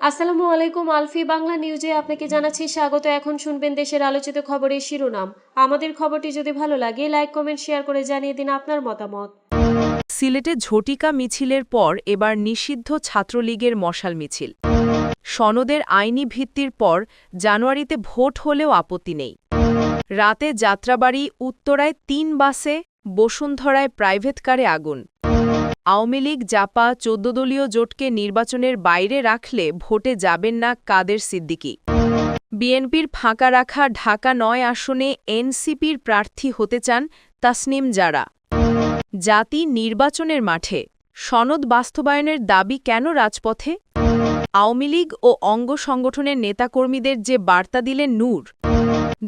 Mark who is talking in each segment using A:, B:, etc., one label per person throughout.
A: আসসালামু আলাইকুম। আলফি বাংলা নিউজে আপনাকে জানাচ্ছি স্বাগত। এখন শুনবেন দেশের আলোচিত খবরের শিরোনাম। আমাদের খবরটি যদি ভালো লাগে লাইক কমেন্ট শেয়ার করে জানিয়ে দিন আপনার মতামত।
B: সিলেটে ঝটিকা মিছিলের পর এবার নিষিদ্ধ ছাত্রলীগের মশাল মিছিল। সনদের আইনি ভিত্তির পর জানুয়ারিতে ভোট হলেও আপত্তি নেই। রাতে যাত্রাবাড়ি উত্তরায় ৩ বাসে, বসুন্ধরায় প্রাইভেট কারে আগুন। আওয়ামী লীগ জাপা ১৪ দলীয় জোটকে নির্বাচনের বাইরে রাখলে ভোটে যাবেন না কাদের সিদ্দিকী। বিএনপির ফাঁকা রাখা ঢাকা ৯ আসনে এনসিপির প্রার্থী হতে চান তাসনিম জারা। জাতি নির্বাচনের মাঠে, সনদ বাস্তবায়নের দাবি কেন রাজপথে? আওয়ামী লীগ ও অঙ্গ সংগঠনের নেতাকর্মীদের যে বার্তা দিলেন নূর।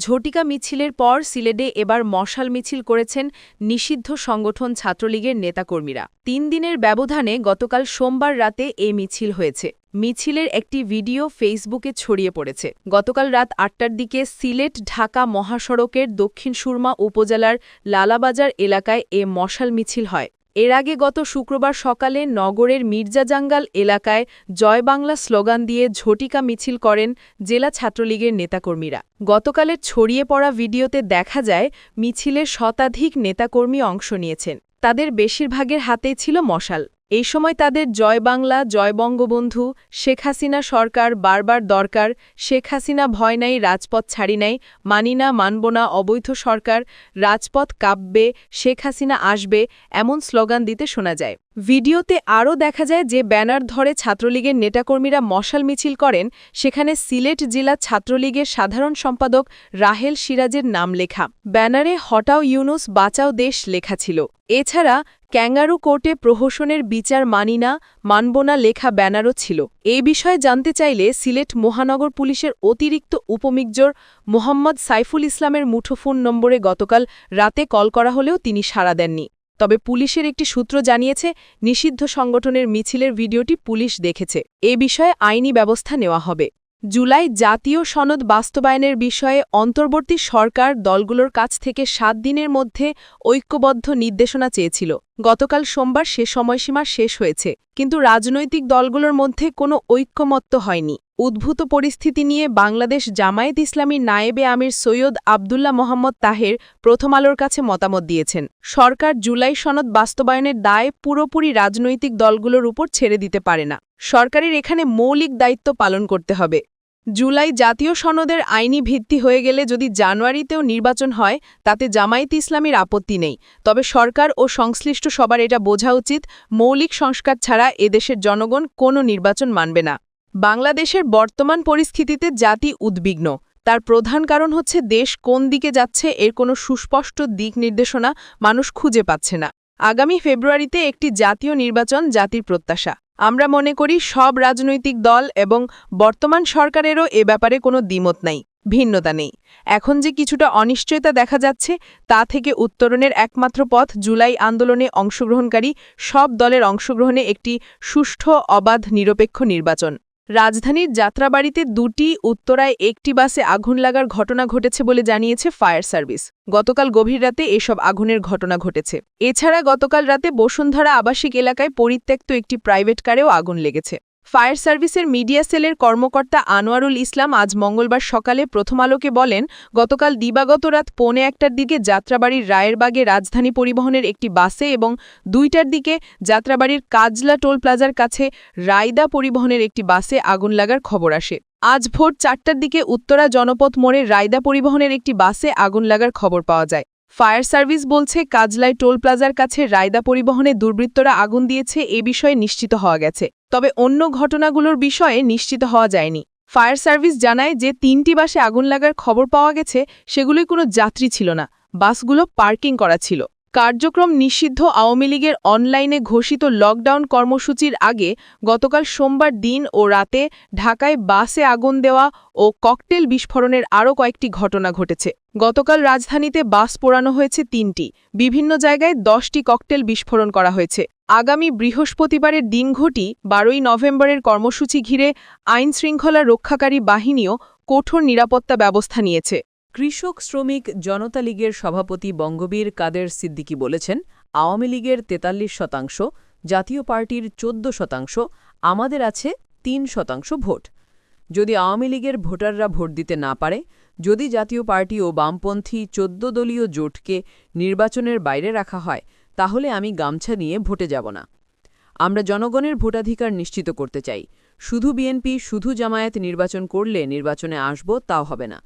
B: ঝটিকা মিছিলের পর সিলেটে এবার মশাল মিছিল করেছেন নিষিদ্ধ সংগঠন ছাত্রলীগের নেতাকর্মীরা। ৩ দিনের ব্যবধানে গতকাল সোমবার রাতে এ মিছিল হয়েছে। মিছিলের একটি ভিডিও ফেসবুকে ছড়িয়ে পড়েছে। গতকাল রাত ৮টার দিকে সিলেট ঢাকা মহাসড়কের দক্ষিণ সুরমা উপজেলার লালাবাজার এলাকায় এ মশাল মিছিল হয়। এর আগে গত শুক্রবার সকালে নগরের মির্জাজাঙ্গাল এলাকায় জয় বাংলা স্লোগান দিয়ে ঝটিকা মিছিল করেন জেলা ছাত্রলীগের নেতাকর্মীরা। গতকালের ছড়িয়ে পড়া ভিডিওতে দেখা যায় মিছিলের শতাধিক নেতাকর্মী অংশ নিয়েছেন। তাদের বেশিরভাগের হাতেই ছিল মশাল। এই সময় তাদের জয় বাংলা, জয় বঙ্গবন্ধু, শেখ হাসিনা সরকার বারবার দরকার, শেখ হাসিনা ভয় নাই, রাজপথ ছাড়ি নাই, মানি না মানব না অবৈধ সরকার, রাজপথ কাঁপবে, শেখ হাসিনা আসবে এমন স্লোগান দিতে শোনা যায়। ভিডিওতে আরও দেখা যায় যে ব্যানার ধরে ছাত্রলীগের নেতাকর্মীরা মশাল মিছিল করেন, সেখানে সিলেট জেলা ছাত্রলীগের সাধারণ সম্পাদক রাহেল সিরাজের নাম লেখা। ব্যানারে হটাও ইউনুস বাঁচাও দেশ লেখা ছিল। এছাড়া ক্যাঙ্গারু কোর্টে প্রহসনের বিচার মানি না মানব না লেখা ব্যানারও ছিল। এই বিষয়ে জানতে চাইলে সিলেট মহানগর পুলিশের অতিরিক্ত উপমেজর মোহাম্মদ সাইফুল ইসলামের মুঠোফোন নম্বরে গতকাল রাতে কল করা হলেও তিনি সাড়া দেননি। তবে পুলিশের একটি সূত্র জানিয়েছে, নিষিদ্ধ সংগঠনের মিছিলের ভিডিওটি পুলিশ দেখেছে। এ বিষয়ে আইনি ব্যবস্থা নেওয়া হবে। জুলাই জাতীয় সনদ বাস্তবায়নের বিষয়ে অন্তর্বর্তী সরকার দলগুলোর কাছ থেকে ৭ দিনের মধ্যে ঐক্যবদ্ধ নির্দেশনা চেয়েছিল। গতকাল সোমবার সে সময়সীমা শেষ হয়েছে, কিন্তু রাজনৈতিক দলগুলোর মধ্যে কোনো ঐক্যমত্য হয়নি। উদ্ভূত পরিস্থিতি নিয়ে বাংলাদেশ জামায়াত ইসলামীর নায়েবে আমির সৈয়দ আবদুল্লাহ মোহাম্মদ তাহের প্রথম আলোর কাছে মতামত দিয়েছেন। সরকার জুলাই সনদ বাস্তবায়নের দায় পুরোপুরি রাজনৈতিক দলগুলোর উপর ছেড়ে দিতে পারে না। সরকারের এখানে মৌলিক দায়িত্ব পালন করতে হবে। জুলাই জাতীয় সনদের আইনি ভিত্তি হয়ে গেলে যদি জানুয়ারিতেও নির্বাচন হয় তাতে জামায়াত ইসলামীর আপত্তি নেই। তবে সরকার ও সংশ্লিষ্ট সবার এটা বোঝা উচিত, মৌলিক সংস্কার ছাড়া এদেশের জনগণ কোনো নির্বাচন মানবে না। বাংলাদেশের বর্তমান পরিস্থিতিতে জাতি উদ্বিগ্ন। তার প্রধান কারণ হচ্ছে দেশ কোন দিকে যাচ্ছে এর কোনো সুস্পষ্ট দিক নির্দেশনা মানুষ খুঁজে পাচ্ছে না। আগামী ফেব্রুয়ারিতে একটি জাতীয় নির্বাচন জাতির প্রত্যাশা। আমরা মনে করি সব রাজনৈতিক দল এবং বর্তমান সরকারেরও এ ব্যাপারে কোনো দ্বিমত নাই, ভিন্নতা নেই। এখন যে কিছুটা অনিশ্চয়তা দেখা যাচ্ছে তা থেকে উত্তরণের একমাত্র পথ জুলাই আন্দোলনে অংশগ্রহণকারী সব দলের অংশগ্রহণে একটি সুষ্ঠু অবাধ নিরপেক্ষ নির্বাচন। রাজধানীর যাত্রাবাড়িতে ২টি, উত্তরায় একটি বাসে আগুন লাগার ঘটনা ঘটেছে বলে জানিয়েছে ফায়ার সার্ভিস। গতকাল গভীর রাতে এসব আগুনের ঘটনা ঘটেছে। এছাড়া গতকাল রাতে বসুন্ধরা আবাসিক এলাকায় পরিত্যক্ত একটি প্রাইভেট কারেও আগুন লেগেছে। ফায়ার সার্ভিসের মিডিয়া সেলের কর্মকর্তা আনোয়ারুল ইসলাম আজ মঙ্গলবার সকালে প্রথম আলোকে বলেন, গতকাল দিবাগত রাত ১:৩০টার দিকে যাত্রাবাড়ির রায়েরবাগে রাজধানী পরিবহনের একটি বাসে এবং ২টার দিকে যাত্রাবাড়ির কাজলা টোল প্লাজার কাছে রায়দা পরিবহনের একটি বাসে আগুন লাগার খবর আসে। আজ ভোর ৪টার দিকে উত্তরা জনপথ মোড়ে রায়দা পরিবহনের একটি বাসে আগুন লাগার খবর পাওয়া যায়। ফায়ার সার্ভিস বলছে, কাজলাই টোল প্লাজার কাছে রায়দা পরিবহনে দুর্বৃত্তরা আগুন দিয়েছে এ বিষয়ে নিশ্চিত হওয়া গেছে। তবে অন্য ঘটনাগুলোর বিষয়ে নিশ্চিত হওয়া যায়নি। ফায়ার সার্ভিস জানায় যে ৩টি বাসে আগুন লাগার খবর পাওয়া গেছে সেগুলোই কোনো যাত্রী ছিল না, বাসগুলো পার্কিং করা ছিল। কার্যক্রম নিষিদ্ধ আওয়ামী লীগের অনলাইনে ঘোষিত লকডাউন কর্মসূচির আগে গতকাল সোমবার দিন ও রাতে ঢাকায় বাসে আগুন দেওয়া ও ককটেল বিস্ফোরণের আরও কয়েকটি ঘটনা ঘটেছে। গতকাল রাজধানীতে বাস পোড়ানো হয়েছে ৩টি, বিভিন্ন জায়গায় ১০টি ককটেল বিস্ফোরণ করা হয়েছে। আগামী বৃহস্পতিবারের দিনঘটি ১২ই নভেম্বরের কর্মসূচি ঘিরে আইনশৃঙ্খলা রক্ষাকারী বাহিনীও কঠোর নিরাপত্তা ব্যবস্থা নিয়েছে।
C: কৃষক শ্রমিক জনতা লীগের সভাপতি বঙ্গবীর কাদের সিদ্দিকী বলেছেন, আওয়ামী লীগের ৪৩%, জাতীয় পার্টির ১৪%, আমাদের আছে 3% ভোট। যদি আওয়ামী লীগের ভোটাররা ভোট দিতে না পারে, যদি জাতীয় পার্টি ও বামপন্থী 14 দলীয় জোটকে নির্বাচনের বাইরে রাখা হয়, তাহলে আমি গামছা নিয়ে ভোটে যাব না। আমরা জনগণের ভোটাধিকার নিশ্চিত করতে চাই। শুধু বিএনপি, শুধু জামায়াত নির্বাচন করলে নির্বাচনে আসব, তাও হবে না।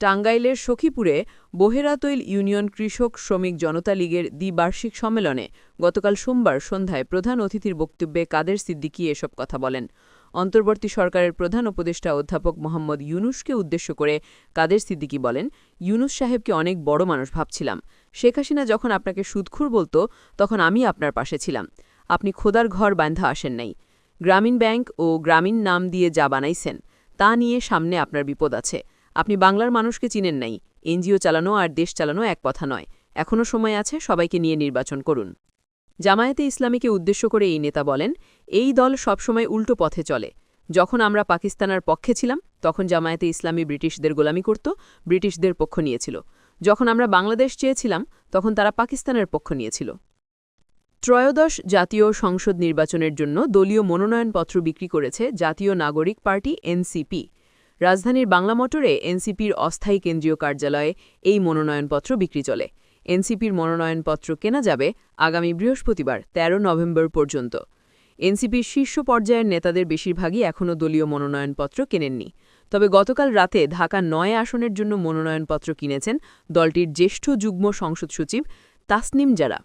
C: টাঙ্গাইলের সখীপুরে বহেরাতৈল ইউনিয়ন কৃষক শ্রমিক জনতা লীগের দ্বিবার্ষিক সম্মেলনে গতকাল সোমবার সন্ধ্যায় প্রধান অতিথির বক্তব্যে কাদের সিদ্দিকী এসব কথা বলেন। অন্তর্বর্তী সরকারের প্রধান উপদেষ্টা অধ্যাপক মোহাম্মদ ইউনূসকে উদ্দেশ্য করে কাদের সিদ্দিকী বলেন, ইউনূস সাহেবকে অনেক বড় মানুষ ভাবছিলাম। শেখ হাসিনা যখন আপনাকে সুদখোর বলতো, তখন আমি আপনার পাশে ছিলাম। আপনি খোদার ঘর বাঁধা আসেন নাই। গ্রামীণ ব্যাংক ও গ্রামীণ নাম দিয়ে যা বানাইছেন, তা নিয়ে সামনে আপনার বিপদ আছে। আপনি বাংলার মানুষকে চিনেন নাই। এনজিও চালানো আর দেশ চালানো এক কথা নয়। এখনও সময় আছে, সবাইকে নিয়ে নির্বাচন করুন। জামায়াতে ইসলামীকে উদ্দেশ্য করে এই নেতা বলেন, এই দল সবসময় উল্টো পথে চলে। যখন আমরা পাকিস্তানের পক্ষে ছিলাম, তখন জামায়াতে ইসলামী ব্রিটিশদের গোলামি করত, ব্রিটিশদের পক্ষ নিয়েছিল। যখন আমরা বাংলাদেশ চেয়েছিলাম, তখন তারা পাকিস্তানের পক্ষ নিয়েছিল। ত্রয়োদশ জাতীয় সংসদ নির্বাচনের জন্য দলীয় মনোনয়নপত্র বিক্রি করেছে জাতীয় নাগরিক পার্টি এনসিপি। রাজধানীর বাংলা মোটরে এনসিপির অস্থায়ী কেন্দ্রীয় কার্যালয়ে এই মনোনয়নপত্র বিক্রি চলে। এনসিপির মনোনয়নপত্র কেনা যাবে আগামী বৃহস্পতিবার ১৩ নভেম্বর পর্যন্ত। এনসিপির শীর্ষ পর্যায়ের নেতাদের বেশিরভাগই এখনও দলীয় মনোনয়নপত্র কেনেননি। তবে গতকাল রাতে ঢাকা ৯ আসনের জন্য মনোনয়নপত্র কিনেছেন দলটির জ্যেষ্ঠ যুগ্ম সংসদ সচিব তাসনিম জারা।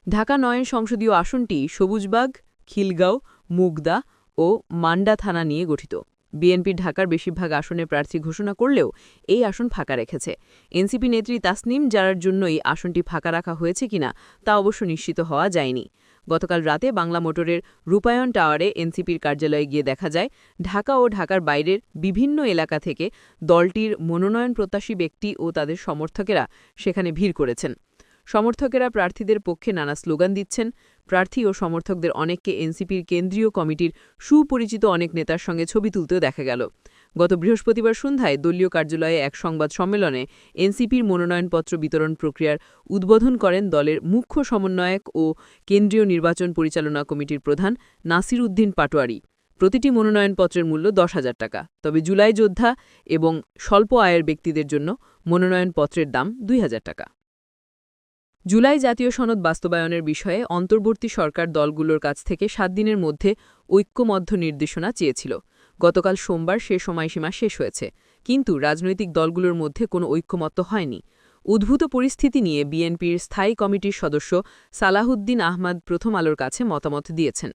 C: ঢাকা ৯ সংসদীয় আসনটি সবুজবাগ, খিলগাঁও, মুগদা ও মান্ডা থানা নিয়ে গঠিত। বিএনপি ঢাকার বেশিরভাগ আসনে প্রার্থী ঘোষণা করলেও এই আসন ফাঁকা রেখেছে। এনসিপি নেত্রী তাসনিম জারার জন্যই আসনটি ফাঁকা রাখা হয়েছে কিনা তা অবশ্য নিশ্চিত হওয়া যায়নি। গতকাল রাতে বাংলা মোটরের রূপায়ণ টাওয়ারে এনসিপির কার্যালয়ে গিয়ে দেখা যায়, ঢাকা ও ঢাকার বাইরের বিভিন্ন এলাকা থেকে দলটির মনোনয়ন প্রত্যাশী ব্যক্তি ও তাদের সমর্থকেরা সেখানে ভিড় করেছেন। সমর্থকেরা প্রার্থীদের পক্ষে নানা স্লোগান দিচ্ছেন। প্রার্থী ও সমর্থকদের অনেককে এনসিপির কেন্দ্রীয় কমিটির সুপরিচিত অনেক নেতার সঙ্গে ছবি তুলতেও দেখা গেল। গত বৃহস্পতিবার সন্ধ্যায় দলীয় কার্যালয়ে এক সংবাদ সম্মেলনে এনসিপির মনোনয়নপত্র বিতরণ প্রক্রিয়ার উদ্বোধন করেন দলের মুখ্য সমন্বয়ক ও কেন্দ্রীয় নির্বাচন পরিচালনা কমিটির প্রধান নাসির উদ্দিন পাটোয়ারি। প্রতিটি মনোনয়নপত্রের মূল্য ১০,০০০ টাকা। তবে জুলাই যোদ্ধা এবং স্বল্প আয়ের ব্যক্তিদের জন্য মনোনয়নপত্রের দাম ২,০০০ টাকা। জুলাই জাতীয় সনদ বাস্তবায়নের বিষয়ে অন্তর্বর্তী সরকার দলগুলোর কাছ থেকে ৭ দিনের মধ্যে ঐক্যমধ্য নির্দেশনা চেয়েছিল। গতকাল সোমবার সে সময়সীমা শেষ হয়েছে, কিন্তু রাজনৈতিক দলগুলোর মধ্যে কোনো ঐক্যমত্য হয়নি। উদ্ভূত পরিস্থিতি নিয়ে বিএনপির স্থায়ী কমিটির সদস্য সালাহুদ্দিন আহমদ প্রথম আলোর কাছে মতামত দিয়েছেন।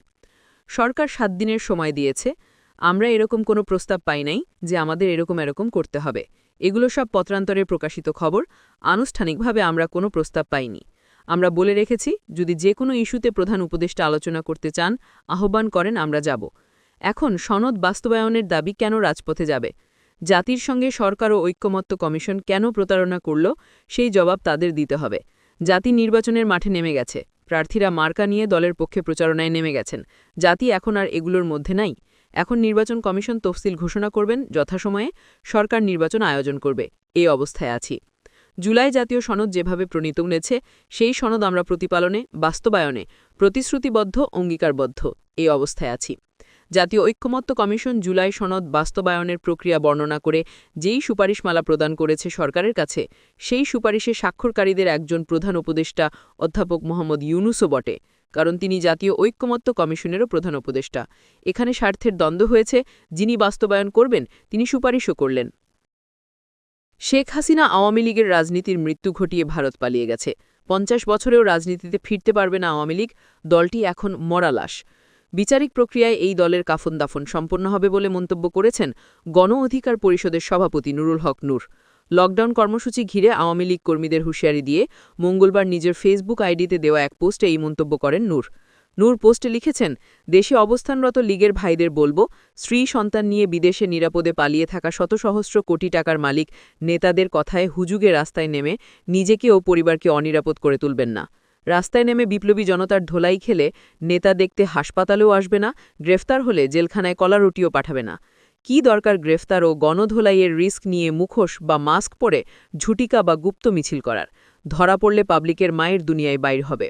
C: সরকার ৭ দিনের সময় দিয়েছে। আমরা এরকম কোনো প্রস্তাব পাই নাই যে আমাদের এরকম করতে হবে। এগুলো সব পত্রান্তরে প্রকাশিত খবর। আনুষ্ঠানিকভাবে আমরা কোনো প্রস্তাব পাইনি। আমরা বলে রেখেছি, যদি যে কোনো ইস্যুতে প্রধান উপদেষ্টা আলোচনা করতে চান, আহ্বান করেন, আমরা যাব। এখন সনদ বাস্তবায়নের দাবি কেন রাজপথে যাবে? জাতির সঙ্গে সরকার ও ঐক্যমত্য কমিশন কেন প্রতারণা করল, সেই জবাব তাদের দিতে হবে। জাতি নির্বাচনের মাঠে নেমে গেছে। প্রার্থীরা মার্কা নিয়ে দলের পক্ষে প্রচারণায় নেমে গেছেন। জাতি এখন আর এগুলোর মধ্যে নাই। এখন নির্বাচন কমিশন তফসিল ঘোষণা করবেন, যথাসময়ে সরকার নির্বাচন আয়োজন করবে। এই অবস্থায় আছি। জুলাই জাতীয় সনদ যেভাবে প্রণীত হয়েছে, সেই সনদ আমরা প্রতিপালনে, বাস্তবায়নে প্রতিশ্রুতিবদ্ধ, অঙ্গীকারবদ্ধ। এই অবস্থায় আছি। জাতীয় ঐক্যমত্য কমিশন জুলাই সনদ বাস্তবায়নের প্রক্রিয়া বর্ণনা করে যেই সুপারিশমালা প্রদান করেছে সরকারের কাছে, সেই সুপারিশে স্বাক্ষরকারীদের একজন প্রধান উপদেষ্টা অধ্যাপক মোহাম্মদ ইউনূসও বটে। কারণ তিনি জাতীয় ঐক্যমত্য কমিশনেরও প্রধান উপদেষ্টা। এখানে স্বার্থের দ্বন্দ্ব হয়েছে। যিনি বাস্তবায়ন করবেন, তিনি সুপারিশও করলেন। শেখ হাসিনা আওয়ামী লীগের রাজনীতির মৃত্যু ঘটিয়ে ভারত পালিয়ে গেছে। ৫০ বছরেও রাজনীতিতে ফিরতে পারবে না আওয়ামী লীগ। দলটি এখন মরা লাশ। বিচারিক প্রক্রিয়ায় এই দলের কাফন দাফন সম্পন্ন হবে বলে মন্তব্য করেছেন গণ অধিকার পরিষদের সভাপতি নুরুল হক নূর। লকডাউন কর্মসূচি ঘিরে আওয়ামী লীগ কর্মীদের হুঁশিয়ারি দিয়ে মঙ্গলবার নিজের ফেসবুক আইডিতে দেওয়া এক পোস্টে এই মন্তব্য করেন নূর। নূর পোস্টে লিখেছেন, দেশে অবস্থানরত লীগের ভাইদের বলবো, স্ত্রী সন্তান নিয়ে বিদেশে নিরাপদে পালিয়ে থাকা শত সহস্র কোটি টাকার মালিক নেতাদের কথায় হুজুগে রাস্তায় নেমে নিজেকে ও পরিবারকে অনিরাপদ করে তুলবেন না। রাস্তায় নেমে বিপ্লবী জনতার ধোলাই খেলে নেতা দেখতে হাসপাতালেও আসবে না, গ্রেফতার হলে জেলখানায় কলারুটিও পাঠাবে না। কি দরকার গ্রেফতার ও গণধোলাইয়ের রিস্ক নিয়ে মুখোশ বা মাস্ক পরে ঝুটিকা বা গুপ্ত মিছিল করার? ধরা পড়লে পাবলিকের মায়ের দুনিয়ায় বাইর হবে।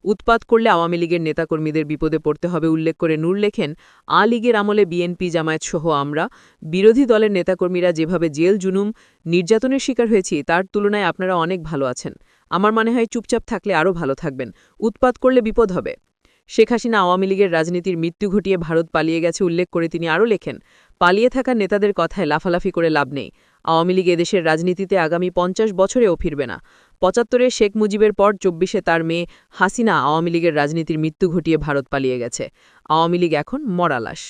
C: উৎপাত করলে আওয়ামী লীগের নেতাকর্মীদের বিপদে পড়তে হবে উল্লেখ করে নূর লেখেন, লীগের আমলে বিএনপি জামায়াত সহ আমরা বিরোধী দলের নেতাকর্মীরা যেভাবে জেল জুলুম নির্যাতনের শিকার হয়েছি তার তুলনায় আপনারা অনেক ভালো আছেন। আমার মনে হয় চুপচাপ থাকলে আরও ভালো থাকবেন, উৎপাত করলে বিপদ হবে। শেখ হাসিনা আওয়ামী লীগের রাজনীতির মৃত্যু ঘটিয়ে ভারত পালিয়ে গেছে উল্লেখ করে তিনি আরও লেখেন, পালিয়ে থাকা নেতাদের কথায় লাফালাফি করে লাভ নেই। আওয়ামী লীগ এদেশের রাজনীতিতে আগামী ৫০ বছরেও ফিরবে না। ৭৫-এ শেখ মুজিবের পর ২৪-এ তার মেয়ে হাসিনা আওয়ামী লীগের রাজনীতির মৃত্যু ঘটিয়ে ভারত পালিয়ে গেছে। আওয়ামী লীগ এখন মরা লাশ।